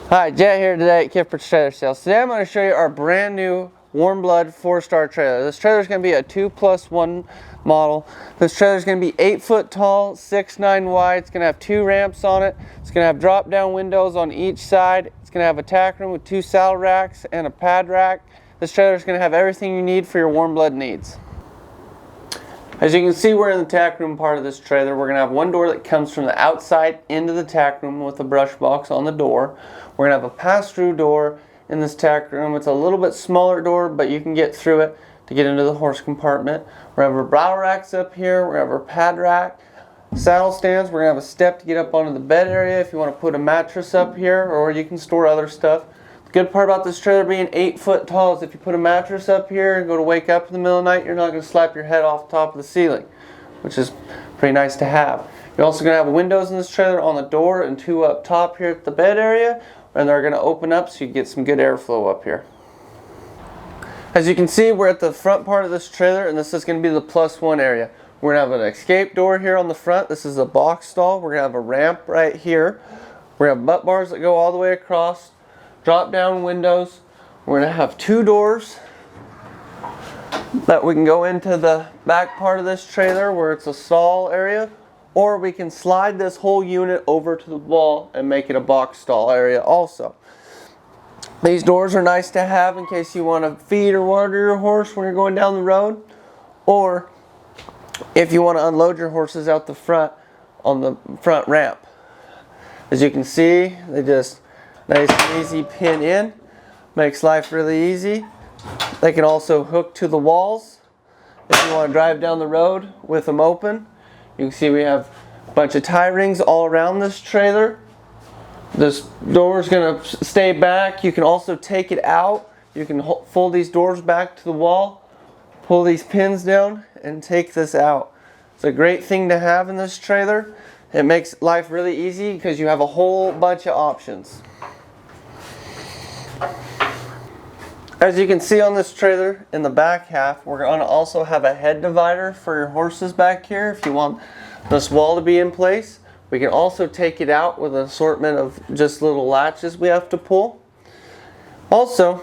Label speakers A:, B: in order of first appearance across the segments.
A: Hi, Jet here today at Kipper's Trailer Sales. Today I'm going to show you our brand new Warmblood 4-star trailer. This trailer is going to be a 2+1 model. This trailer is going to be 8 foot tall, 6'9" wide. It's going to have 2 ramps on it. It's going to have drop down windows on each side. It's going to have a tack room with 2 saddle racks and a pad rack. This trailer is going to have everything you need for your Warmblood needs. As you can see, we're in the tack room part of this trailer. We're going to have one door that comes from the outside into the tack room with a brush box on the door. We're going to have a pass-through door in this tack room. It's a little bit smaller door, but you can get through it to get into the horse compartment. We're going to have our bridle racks up here. We're going to have our pad rack, saddle stands. We're going to have a step to get up onto the bed area if you want to put a mattress up here, or you can store other stuff. The good part about this trailer being 8 foot tall is if you put a mattress up here and go to wake up in the middle of the night, you're not going to slap your head off the top of the ceiling, which is pretty nice to have. You're also going to have windows in this trailer on the door and 2 up top here at the bed area, and they're going to open up so you get some good airflow up here. As you can see, we're at the front part of this trailer, and this is going to be the +1 area. We're going to have an escape door here on the front. This is a box stall. We're going to have a ramp right here. We're going to have butt bars that go all the way across. Drop down windows. We're going to have 2 doors that we can go into the back part of this trailer where it's a stall area, or we can slide this whole unit over to the wall and make it a box stall area also. These doors are nice to have in case you want to feed or water your horse when you're going down the road, or if you want to unload your horses out the front on the front ramp. As you can see, they just nice and easy pin in, makes life really easy. They can also hook to the walls if you want to drive down the road with them open. You can see we have a bunch of tie rings all around this trailer. This door is going to stay back. You can also take it out. You can fold these doors back to the wall, pull these pins down, and take this out. It's a great thing to have in this trailer. It makes life really easy because you have a whole bunch of options. As you can see on this trailer, in the back half, we're going to also have a head divider for your horses back here if you want this wall to be in place. We can also take it out with an assortment of just little latches we have to pull. Also,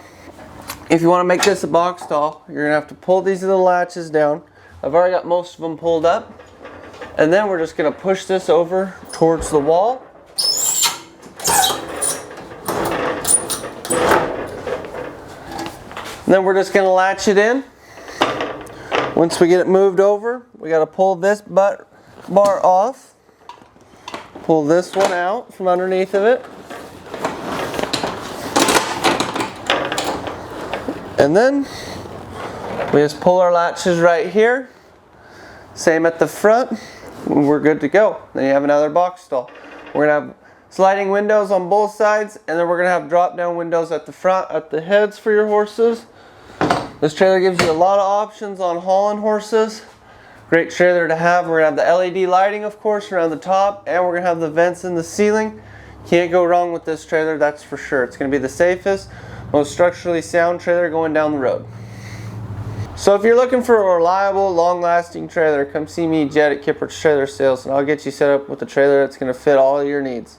A: if you want to make this a box stall, you're going to have to pull these little latches down. I've already got most of them pulled up. And then we're just going to push this over towards the wall. And then we're just going to latch it in. Once we get it moved over, we got to pull this butt bar off. Pull this one out from underneath of it. And then we just pull our latches right here. Same at the front. We're good to go. Then you have another box stall. We're going to have sliding windows on both sides, and then we're going to have drop down windows at the front, at the heads for your horses. This trailer gives you a lot of options on hauling horses. Great trailer to have. We're going to have the LED lighting, of course, around the top, and we're going to have the vents in the ceiling. Can't go wrong with this trailer, that's for sure. It's going to be the safest, most structurally sound trailer going down the road. So if you're looking for a reliable, long-lasting trailer, come see me, Jet, at Kipper's Trailer Sales, and I'll get you set up with a trailer that's going to fit all of your needs.